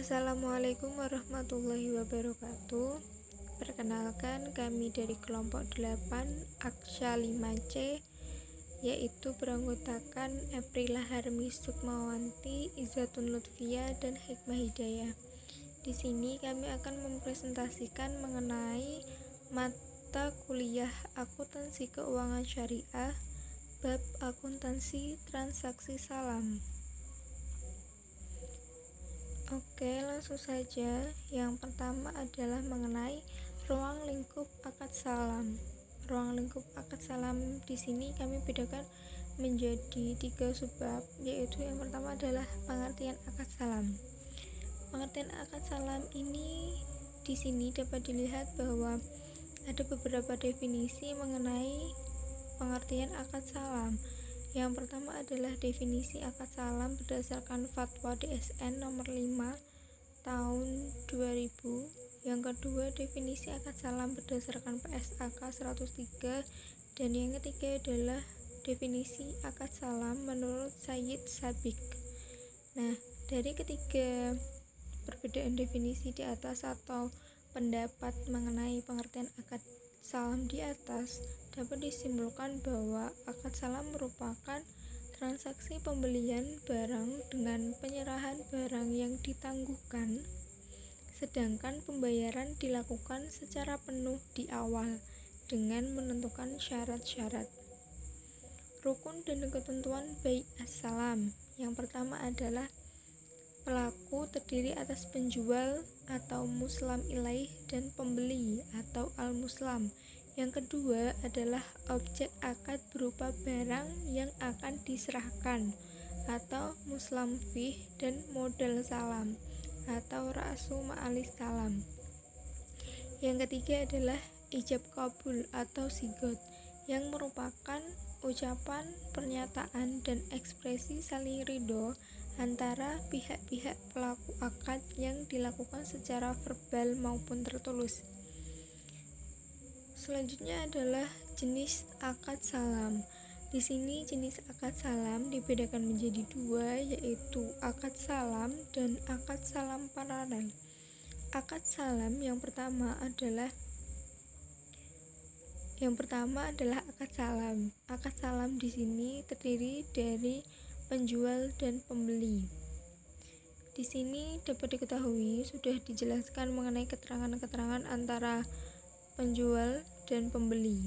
Assalamualaikum warahmatullahi wabarakatuh. Perkenalkan, kami dari kelompok 8 Aksya 5C, yaitu beranggotakan Aprila Harmi Sukmawanti, Izzatun Lutfia, dan Hikmah Hidayah. Di sini kami akan mempresentasikan mengenai mata kuliah Akuntansi Keuangan Syariah, bab akuntansi transaksi salam. Oke, langsung saja. Yang pertama adalah mengenai ruang lingkup akad salam. Ruang lingkup akad salam di sini kami bedakan menjadi 3 subbab, yaitu yang pertama adalah pengertian akad salam. Pengertian akad salam ini di sini dapat dilihat bahwa ada beberapa definisi mengenai pengertian akad salam. Yang pertama adalah definisi akad salam berdasarkan Fatwa DSN nomor 5 tahun 2000. Yang kedua, definisi akad salam berdasarkan PSAK 103, dan yang ketiga adalah definisi akad salam menurut Sayyid Sabiq. Nah, dari ketiga perbedaan definisi di atas atau pendapat mengenai pengertian akad salam di atas, dapat disimpulkan bahwa akad salam merupakan transaksi pembelian barang dengan penyerahan barang yang ditangguhkan, sedangkan pembayaran dilakukan secara penuh di awal dengan menentukan syarat-syarat. Rukun dan ketentuan bai as-salam. Yang pertama adalah pelaku terdiri atas penjual atau muslam ilaih dan pembeli atau al-muslam. Yang kedua adalah objek akad berupa barang yang akan diserahkan atau muslam fih, dan modal salam atau ra'su ma'alis salam. Yang ketiga adalah ijab kabul atau sigot, yang merupakan ucapan, pernyataan, dan ekspresi saling ridho antara pihak-pihak pelaku akad yang dilakukan secara verbal maupun tertulis. Selanjutnya adalah jenis akad salam. Di sini jenis akad salam dibedakan menjadi 2, yaitu akad salam dan akad salam paralel. Akad salam yang pertama adalah akad salam. Akad salam di sini terdiri dari penjual dan pembeli. Di sini dapat diketahui sudah dijelaskan mengenai keterangan-keterangan antara penjual dan pembeli.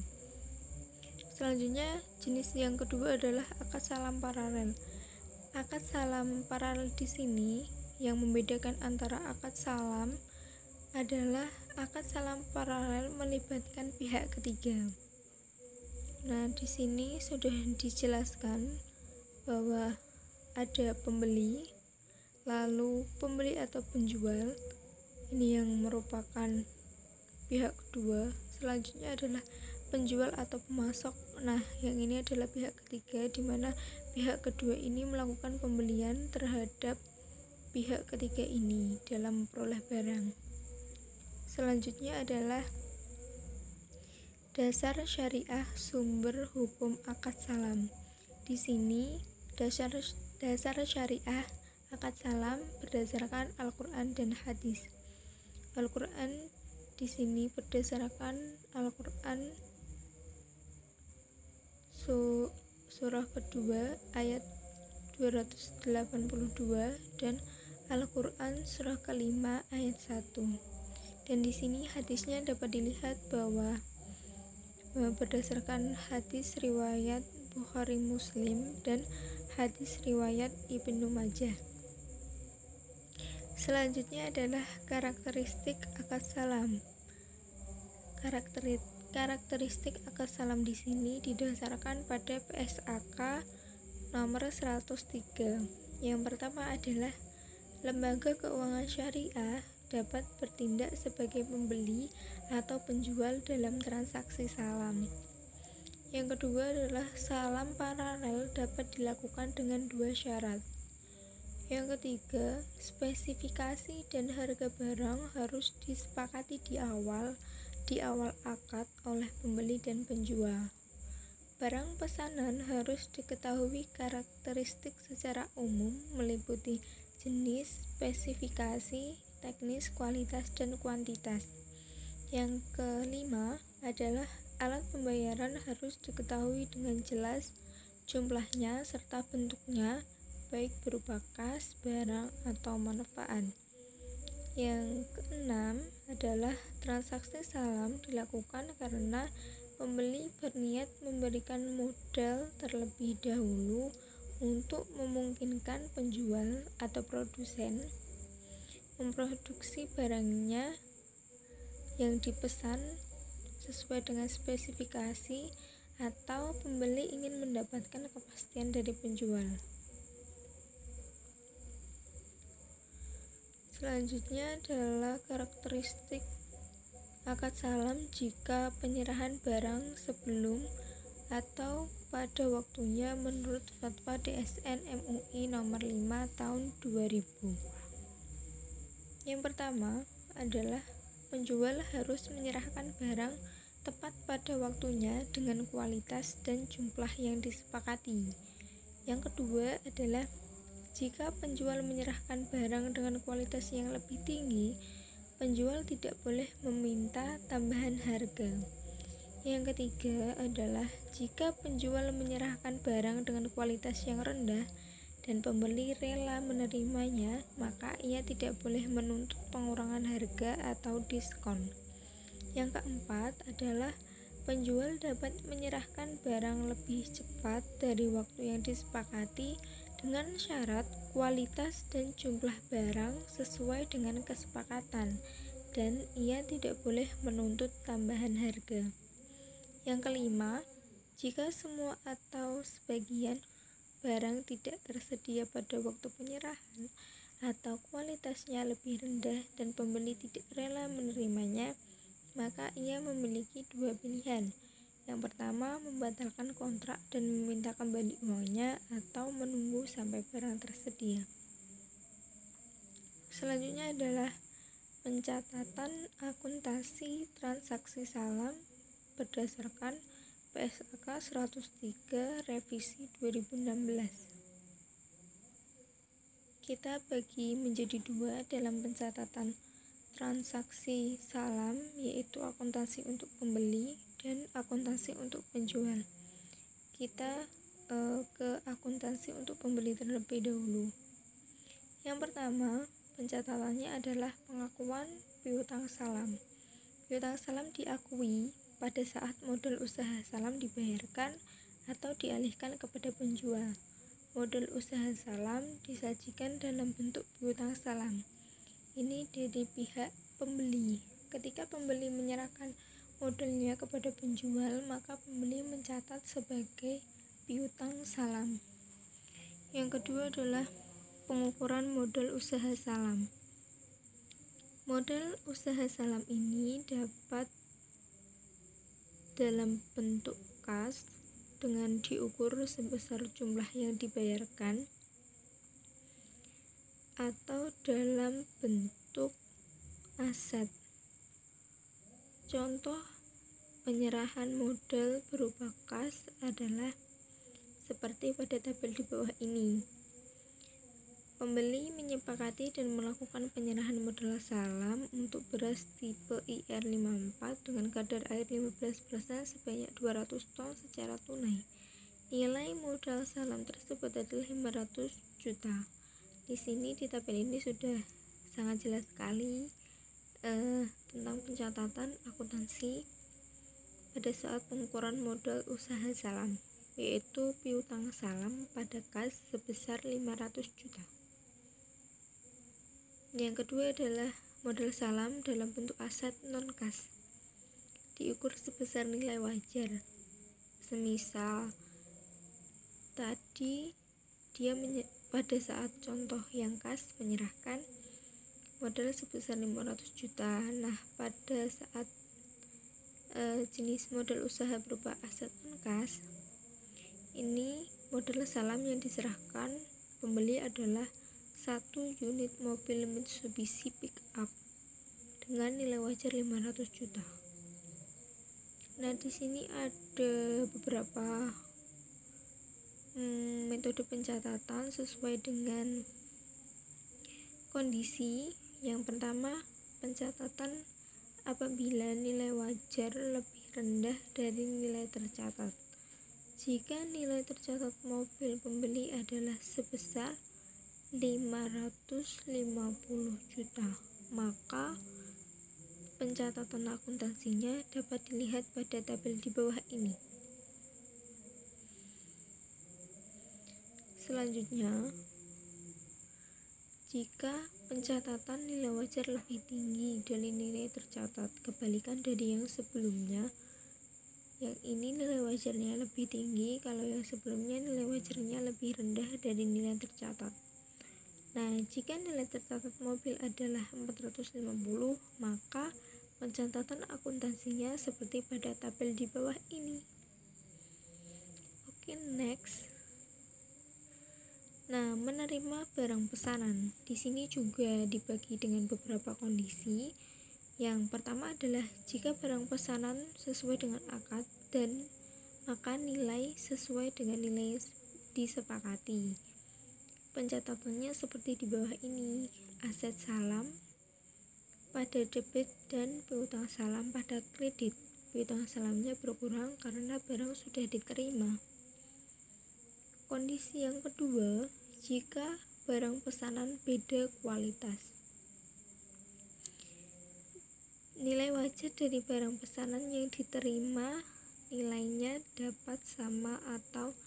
Selanjutnya, jenis yang kedua adalah akad salam paralel. Akad salam paralel di sini yang membedakan antara akad salam adalah akad salam paralel melibatkan pihak ketiga. Nah, di sini sudah dijelaskan bahwa ada pembeli, lalu pembeli atau penjual ini yang merupakan pihak kedua. Selanjutnya adalah penjual atau pemasok. Nah, yang ini adalah pihak ketiga, di mana pihak kedua ini melakukan pembelian terhadap pihak ketiga ini dalam memperoleh barang. Selanjutnya adalah dasar syariah sumber hukum akad salam. Di sini dasar syariah akad salam berdasarkan Al-Qur'an dan hadis. Al-Qur'an di sini berdasarkan Al-Qur'an surah kedua ayat 282 dan Al-Qur'an surah kelima ayat 1. Dan di sini hadisnya dapat dilihat bahwa berdasarkan hadis riwayat Bukhari Muslim dan hadis riwayat Ibnu Majah. Selanjutnya adalah karakteristik akad salam. Karakteristik akad salam di sini didasarkan pada PSAK nomor 103. Yang pertama adalah lembaga keuangan syariah dapat bertindak sebagai pembeli atau penjual dalam transaksi salam. Yang kedua adalah salam paralel dapat dilakukan dengan 2 syarat. Yang ketiga, spesifikasi dan harga barang harus disepakati di awal akad oleh pembeli dan penjual. Barang pesanan harus diketahui karakteristik secara umum meliputi jenis, spesifikasi, teknis, kualitas, dan kuantitas. Yang kelima adalah alat pembayaran harus diketahui dengan jelas jumlahnya serta bentuknya, baik berupa kas, barang, atau manfaat. Yang keenam adalah transaksi salam dilakukan karena pembeli berniat memberikan modal terlebih dahulu untuk memungkinkan penjual atau produsen memproduksi barangnya yang dipesan sesuai dengan spesifikasi, atau pembeli ingin mendapatkan kepastian dari penjual. Selanjutnya adalah karakteristik akad salam jika penyerahan barang sebelum atau pada waktunya menurut Fatwa DSN MUI nomor 5 tahun 2000. Yang pertama adalah penjual harus menyerahkan barang tepat pada waktunya dengan kualitas dan jumlah yang disepakati. Yang kedua adalah jika penjual menyerahkan barang dengan kualitas yang lebih tinggi, penjual tidak boleh meminta tambahan harga. Yang ketiga adalah jika penjual menyerahkan barang dengan kualitas yang rendah dan pembeli rela menerimanya, maka ia tidak boleh menuntut pengurangan harga atau diskon. Yang keempat adalah penjual dapat menyerahkan barang lebih cepat dari waktu yang disepakati dengan syarat kualitas dan jumlah barang sesuai dengan kesepakatan, dan ia tidak boleh menuntut tambahan harga. Yang kelima, jika semua atau sebagian barang tidak tersedia pada waktu penyerahan atau kualitasnya lebih rendah dan pembeli tidak rela menerimanya, maka ia memiliki dua pilihan. Yang pertama, membatalkan kontrak dan meminta kembali uangnya, atau menunggu sampai barang tersedia. Selanjutnya adalah pencatatan akuntansi transaksi salam berdasarkan PSAK 103 revisi 2016. Kita bagi menjadi dua dalam pencatatan transaksi salam, yaitu akuntansi untuk pembeli dan akuntansi untuk penjual. Kita ke akuntansi untuk pembeli terlebih dahulu. Yang pertama, pencatatannya adalah pengakuan piutang salam. Piutang salam diakui pada saat modal usaha salam dibayarkan atau dialihkan kepada penjual. Modal usaha salam disajikan dalam bentuk piutang salam. Ini dari pihak pembeli. Ketika pembeli menyerahkan modalnya kepada penjual, maka pembeli mencatat sebagai piutang salam. Yang kedua adalah pengukuran modal usaha salam. Modal usaha salam ini dapat dalam bentuk kas dengan diukur sebesar jumlah yang dibayarkan, atau dalam bentuk aset. Contoh penyerahan modal berupa kas adalah seperti pada tabel di bawah ini. Pembeli menyepakati dan melakukan penyerahan modal salam untuk beras tipe IR54 dengan kadar air 15% sebanyak 200 ton secara tunai. Nilai modal salam tersebut adalah 500 juta. Di sini di tabel ini sudah sangat jelas sekali tentang pencatatan akuntansi pada saat pengukuran modal usaha salam, yaitu piutang salam pada kas sebesar 500 juta. Yang kedua adalah modal salam dalam bentuk aset non-kas, diukur sebesar nilai wajar. Semisal tadi dia pada saat contoh yang kas menyerahkan modal sebesar 500 juta. Nah, pada saat jenis modal usaha berupa aset non-kas, ini modal salam yang diserahkan pembeli adalah 1 unit mobil Mitsubishi Pickup dengan nilai wajar 500 juta. Nah, di sini ada beberapa metode pencatatan sesuai dengan Kondisi yang pertama, pencatatan apabila nilai wajar lebih rendah dari nilai tercatat. Jika nilai tercatat mobil pembeli adalah sebesar 550 juta, maka pencatatan akuntansinya dapat dilihat pada tabel di bawah ini. Selanjutnya, jika pencatatan nilai wajar lebih tinggi dari nilai tercatat, kebalikan dari yang sebelumnya, yang ini nilai wajarnya lebih tinggi kalau yang sebelumnya nilai wajarnya lebih rendah dari nilai tercatat. Nah, jika nilai tercatat mobil adalah 450, maka pencatatan akuntansinya seperti pada tabel di bawah ini. Oke, next. Nah, menerima barang pesanan. Di sini juga dibagi dengan beberapa kondisi. Yang pertama adalah jika barang pesanan sesuai dengan akad dan maka nilai sesuai dengan nilai disepakati. Pencatatannya seperti di bawah ini. Aset salam pada debit dan piutang salam pada kredit. Piutang salamnya berkurang karena barang sudah diterima. Kondisi yang kedua, jika barang pesanan beda kualitas. Nilai wajar dari barang pesanan yang diterima nilainya dapat sama atau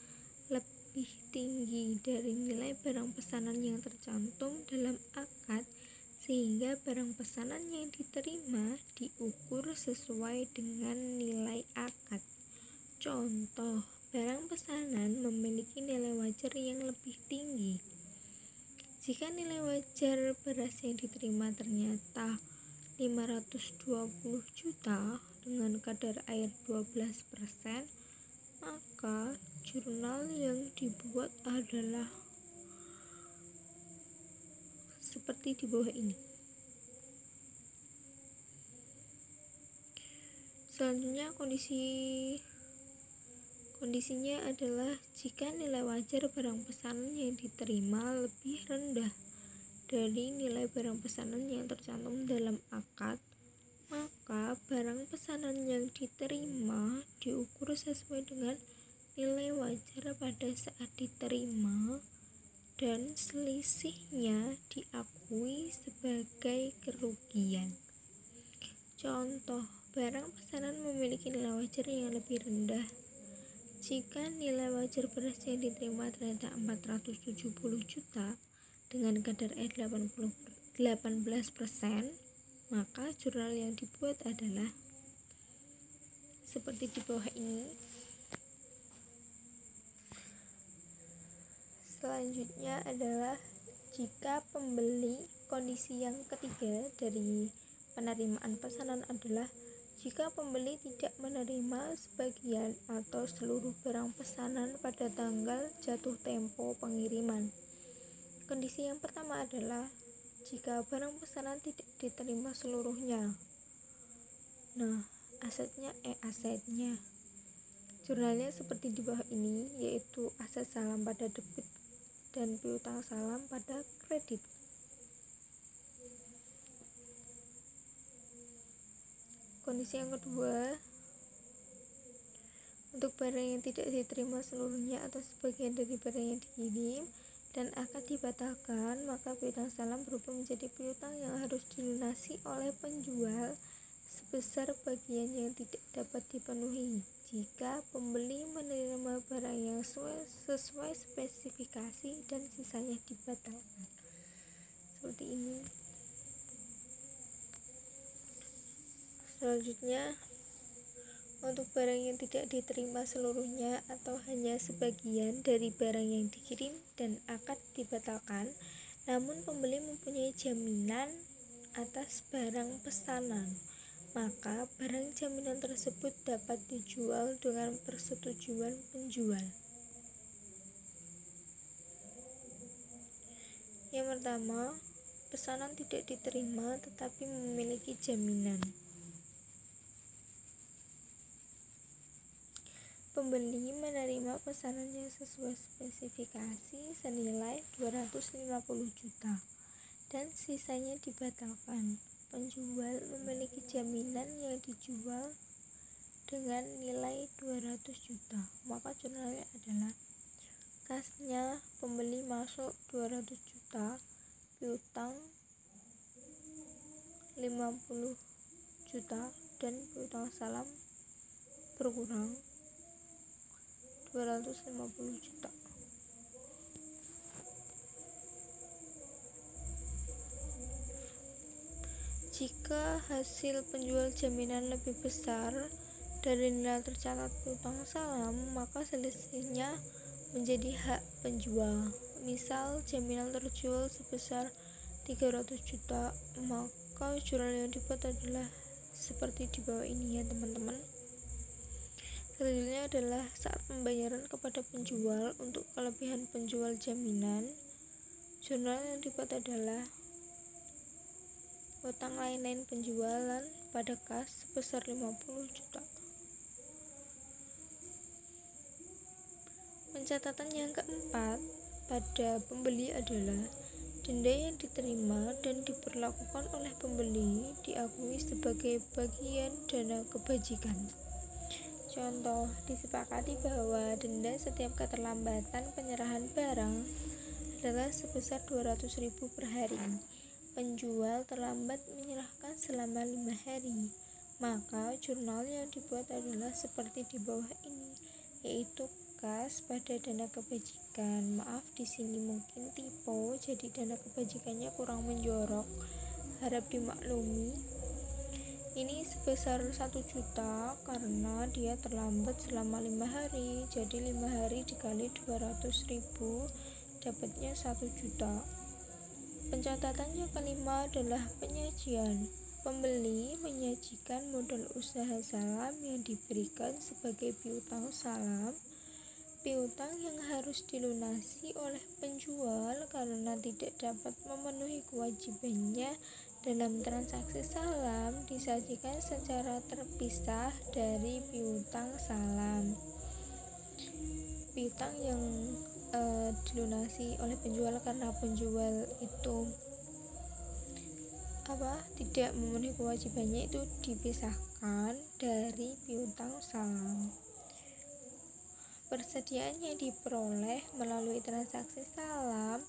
lebih tinggi dari nilai barang pesanan yang tercantum dalam akad, sehingga barang pesanan yang diterima diukur sesuai dengan nilai akad. Contoh, barang pesanan memiliki nilai wajar yang lebih tinggi. Jika nilai wajar beras yang diterima ternyata 520 juta dengan kadar air 12%, maka jurnal yang dibuat adalah seperti di bawah ini. Selanjutnya kondisinya adalah jika nilai wajar barang pesanan yang diterima lebih rendah dari nilai barang pesanan yang tercantum dalam akad, maka barang pesanan yang diterima diukur sesuai dengan nilai wajar pada saat diterima dan selisihnya diakui sebagai kerugian. Contoh, barang pesanan memiliki nilai wajar yang lebih rendah. Jika nilai wajar beras yang diterima ternyata 470 juta dengan kadar air 18%, maka jurnal yang dibuat adalah seperti di bawah ini. Selanjutnya adalah jika pembeli. Kondisi yang ketiga dari penerimaan pesanan adalah jika pembeli tidak menerima sebagian atau seluruh barang pesanan pada tanggal jatuh tempo pengiriman. Kondisi yang pertama adalah jika barang pesanan tidak diterima seluruhnya. Nah, asetnya. Jurnalnya seperti di bawah ini, yaitu aset salam pada debit dan piutang salam pada kredit. Kondisi yang kedua, untuk barang yang tidak diterima seluruhnya atau sebagian dari barang yang dikirim dan akad dibatalkan, maka piutang salam berubah menjadi piutang yang harus dilunasi oleh penjual sebesar bagian yang tidak dapat dipenuhi. Jika pembeli menerima barang yang sesuai spesifikasi dan sisanya dibatalkan. Seperti ini. Selanjutnya, untuk barang yang tidak diterima seluruhnya atau hanya sebagian dari barang yang dikirim dan akad dibatalkan, namun pembeli mempunyai jaminan atas barang pesanan, maka barang jaminan tersebut dapat dijual dengan persetujuan penjual. Yang pertama, pesanan tidak diterima tetapi memiliki jaminan. Pembeli menerima pesanan yang sesuai spesifikasi senilai 250 juta. dan sisanya dibatalkan. Penjual memiliki jaminan yang dijual dengan nilai 200 juta, maka jurnalnya adalah kasnya pembeli masuk 200 juta, piutang 50 juta, dan piutang salam berkurang 250 juta. Jika hasil penjual jaminan lebih besar dari nilai tercatat piutang salam, maka selisihnya menjadi hak penjual. Misal jaminan terjual sebesar 300 juta, maka jurnal yang dibuat adalah seperti di bawah ini ya teman-teman. Selanjutnya adalah saat pembayaran kepada penjual untuk kelebihan penjual jaminan. Jurnal yang dibuat adalah utang lain-lain penjualan pada kas sebesar 50 juta. Pencatatan yang keempat pada pembeli adalah denda yang diterima dan diperlakukan oleh pembeli diakui sebagai bagian dana kebajikan. Contoh, disepakati bahwa denda setiap keterlambatan penyerahan barang adalah sebesar 200.000 per hari. Penjual terlambat menyerahkan selama 5 hari, maka jurnal yang dibuat adalah seperti di bawah ini, yaitu kas pada dana kebajikan. Maaf, di sini mungkin typo, jadi dana kebajikannya kurang menjorok, harap dimaklumi. Ini sebesar 1 juta karena dia terlambat selama 5 hari, jadi 5 hari dikali 200.000 dapatnya 1 juta. Pencatatan yang kelima adalah penyajian. Pembeli menyajikan modal usaha salam yang diberikan sebagai piutang salam, piutang yang harus dilunasi oleh penjual karena tidak dapat memenuhi kewajibannya dalam transaksi salam disajikan secara terpisah dari piutang salam. Piutang yang dilunasi oleh penjual karena penjual itu tidak memenuhi kewajibannya itu dipisahkan dari piutang salam. Persediaan yang diperoleh melalui transaksi salam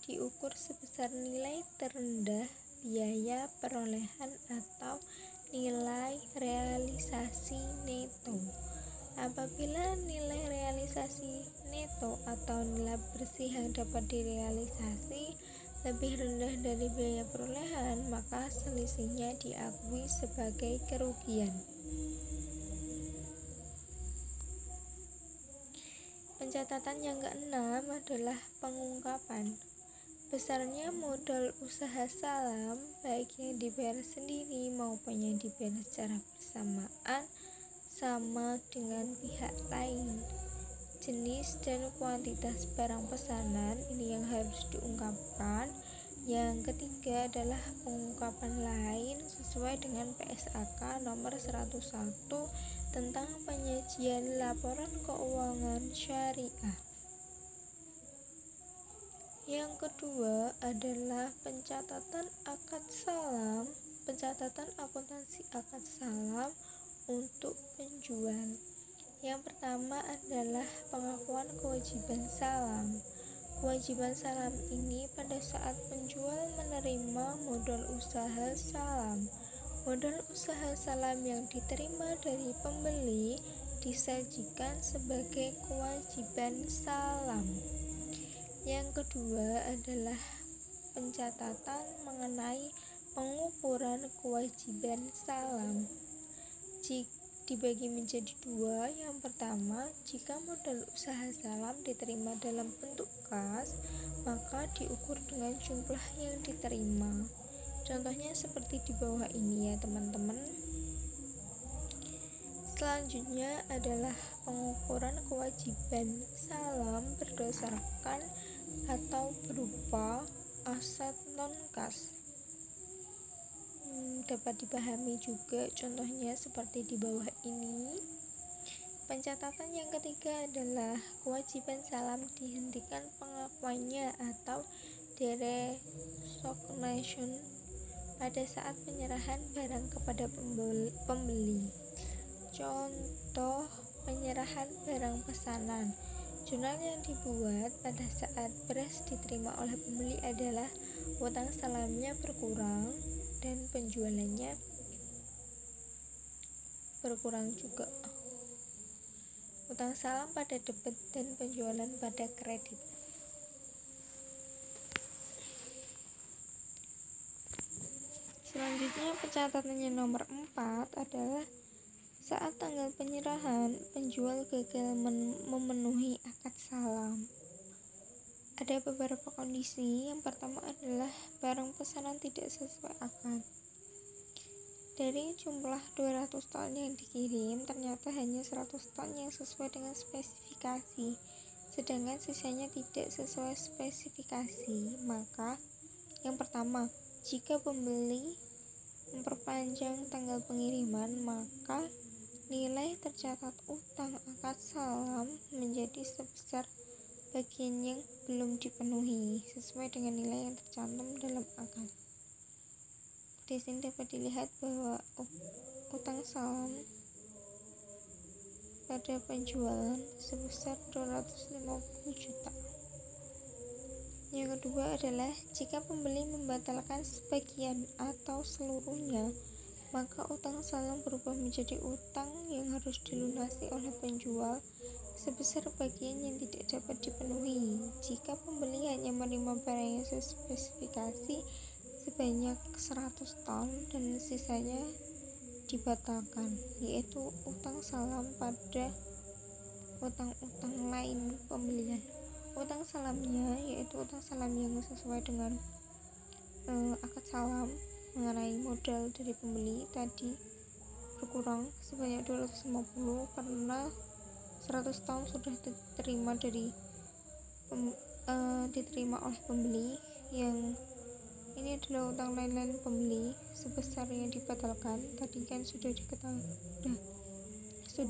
diukur sebesar nilai terendah biaya perolehan atau nilai realisasi neto. Apabila nilai realisasi neto atau nilai bersih yang dapat direalisasi lebih rendah dari biaya perolehan, maka selisihnya diakui sebagai kerugian. Pencatatan yang keenam adalah pengungkapan. Besarnya modal usaha salam, baik yang dibayar sendiri maupun yang dibayar secara bersamaan, sama dengan pihak lain. Jenis dan kuantitas barang pesanan ini yang harus diungkapkan. Yang ketiga adalah pengungkapan lain sesuai dengan PSAK nomor 101 tentang penyajian laporan keuangan syariah. Yang kedua adalah pencatatan akad salam, pencatatan akuntansi akad salam untuk penjual. Yang pertama adalah pengakuan kewajiban salam. Kewajiban salam ini pada saat penjual menerima modal usaha salam. Modal usaha salam yang diterima dari pembeli disajikan sebagai kewajiban salam. Yang kedua adalah pencatatan mengenai pengukuran kewajiban salam. Dibagi menjadi dua. Yang pertama, jika modal usaha salam diterima dalam bentuk kas, maka diukur dengan jumlah yang diterima. Contohnya seperti di bawah ini ya teman-teman. Selanjutnya adalah pengukuran kewajiban salam berdasarkan atau berupa aset non-kas. Dapat dipahami juga contohnya seperti di bawah ini. Pencatatan yang ketiga adalah kewajiban salam dihentikan pengakuannya atau de resignation pada saat penyerahan barang kepada pembeli. Contoh penyerahan barang pesanan. Jurnal yang dibuat pada saat beras diterima oleh pembeli adalah utang salamnya berkurang dan penjualannya berkurang juga. Utang salam pada debit dan penjualan pada kredit. Selanjutnya pencatatan yang nomor 4 adalah saat tanggal penyerahan, penjual gagal memenuhi akad salam. Ada beberapa kondisi. Yang pertama adalah barang pesanan tidak sesuai akad. Dari jumlah 200 ton yang dikirim, ternyata hanya 100 ton yang sesuai dengan spesifikasi, sedangkan sisanya tidak sesuai spesifikasi. Maka, yang pertama, jika pembeli memperpanjang tanggal pengiriman, maka nilai tercatat utang akad salam menjadi sebesar bagian yang belum dipenuhi sesuai dengan nilai yang tercantum dalam akad. Di sini dapat dilihat bahwa utang salam pada penjualan sebesar 250 juta. Yang kedua adalah jika pembeli membatalkan sebagian atau seluruhnya, maka utang salam berubah menjadi utang yang harus dilunasi oleh penjual sebesar bagian yang tidak dapat dipenuhi. Jika pembeli hanya menerima barang yang sesuai spesifikasi sebanyak 100 ton dan sisanya dibatalkan, yaitu utang salam pada utang-utang lain pembelian. Utang salamnya yaitu utang salam yang sesuai dengan akad salam mengenai modal dari pembeli tadi berkurang sebanyak 250 karena 100 tahun sudah diterima oleh pembeli. Yang ini adalah utang lain-lain pembeli sebesar yang dibatalkan. Tadi kan sudah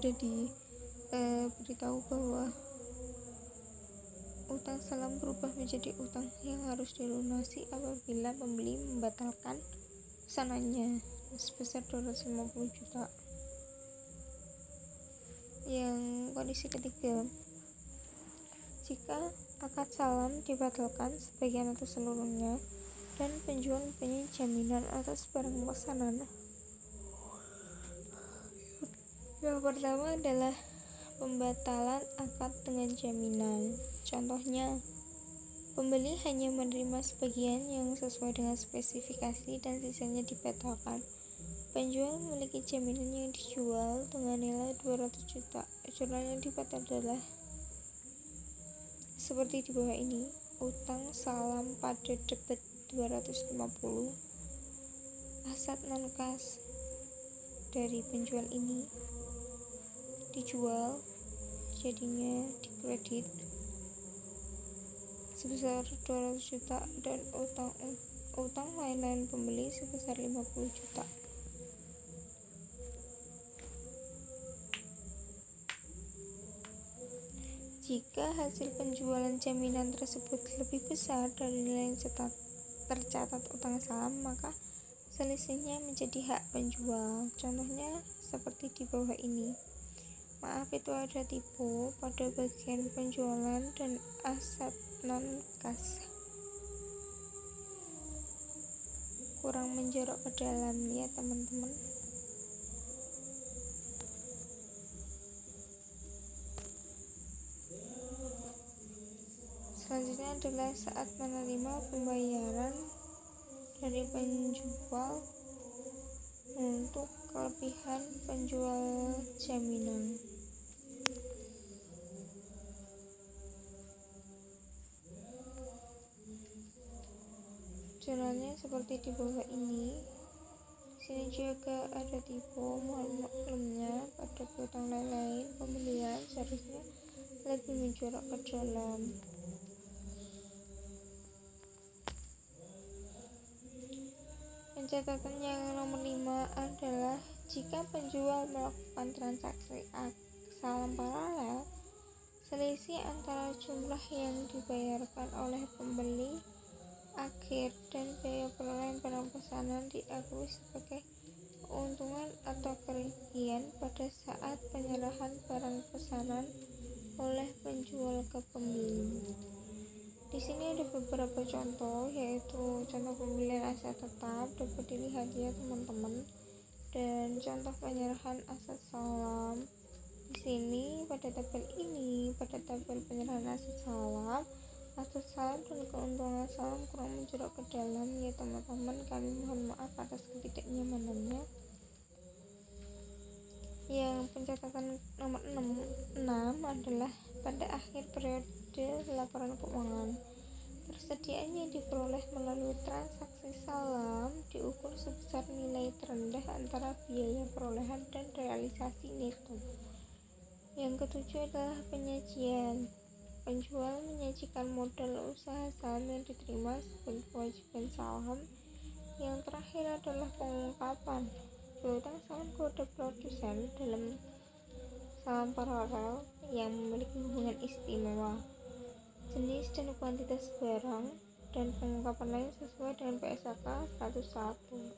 diberitahu bahwa utang salam berubah menjadi utang yang harus dilunasi apabila pembeli membatalkan pesanannya sebesar 250 juta. Yang kondisi ketiga, jika akad salam dibatalkan sebagian atau seluruhnya dan penjual mempunyai jaminan atas barang pesanan. Yang pertama adalah pembatalan akad dengan jaminan. Contohnya, pembeli hanya menerima sebagian yang sesuai dengan spesifikasi dan sisanya dibatalkan. Penjual memiliki jaminan yang dijual dengan nilai 200 juta. Jurnal yang dibuat adalah seperti di bawah ini. Utang salam pada debit 250. Aset non-kas dari penjual ini dijual, jadinya dikredit sebesar 200 juta dan utang lain-lain pembeli sebesar 50 juta. Jika hasil penjualan jaminan tersebut lebih besar dari nilai yang tercatat utang salam, maka selisihnya menjadi hak penjual. Contohnya seperti di bawah ini. Maaf, itu ada tipu pada bagian penjualan dan aset non-kas. Kurang menjorok ke dalam ya teman-teman. Selanjutnya adalah saat menerima pembayaran dari penjual untuk kelebihan penjual jaminan. Jurnalnya seperti di bawah ini. Sini juga ada tipe, mohon maklumnya pada piutang lain-lain pembelian seharusnya lebih menjorok ke dalam. Pencatatan yang nomor 5 adalah jika penjual melakukan transaksi salam paralel, selisih antara jumlah yang dibayarkan oleh pembeli akhir dan biaya perolehan barang pesanan diakui sebagai keuntungan atau kerugian pada saat penyerahan barang pesanan oleh penjual ke pembeli. Di sini ada beberapa contoh, yaitu contoh pembelian aset tetap dapat dilihat ya teman-teman, dan contoh penyerahan aset salam. Di sini pada tabel penyerahan aset salam dan keuntungan salam kurang menjorok ke dalam ya teman-teman, kami mohon maaf atas ketidaknyamanannya. Yang pencatatan nomor 6 adalah pada akhir periode laporan keuangan. Persediaan yang diperoleh melalui transaksi salam diukur sebesar nilai terendah antara biaya perolehan dan realisasi neto. Yang ketujuh adalah penyajian. Penjual menyajikan modal usaha saham yang diterima sebagai kewajiban saham. Yang terakhir adalah pengungkapan piutang saham kepada produsen dalam saham paralel yang memiliki hubungan istimewa, jenis dan kuantitas barang, dan pengungkapan lain sesuai dengan PSAK 101.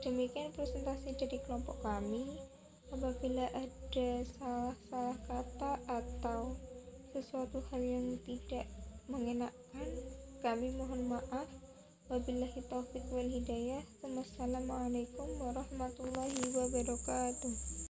Demikian presentasi dari kelompok kami. Apabila ada salah-salah kata atau sesuatu hal yang tidak mengenakan, kami mohon maaf. Wabillahi taufiq wal hidayah. Wassalamualaikum warahmatullahi wabarakatuh.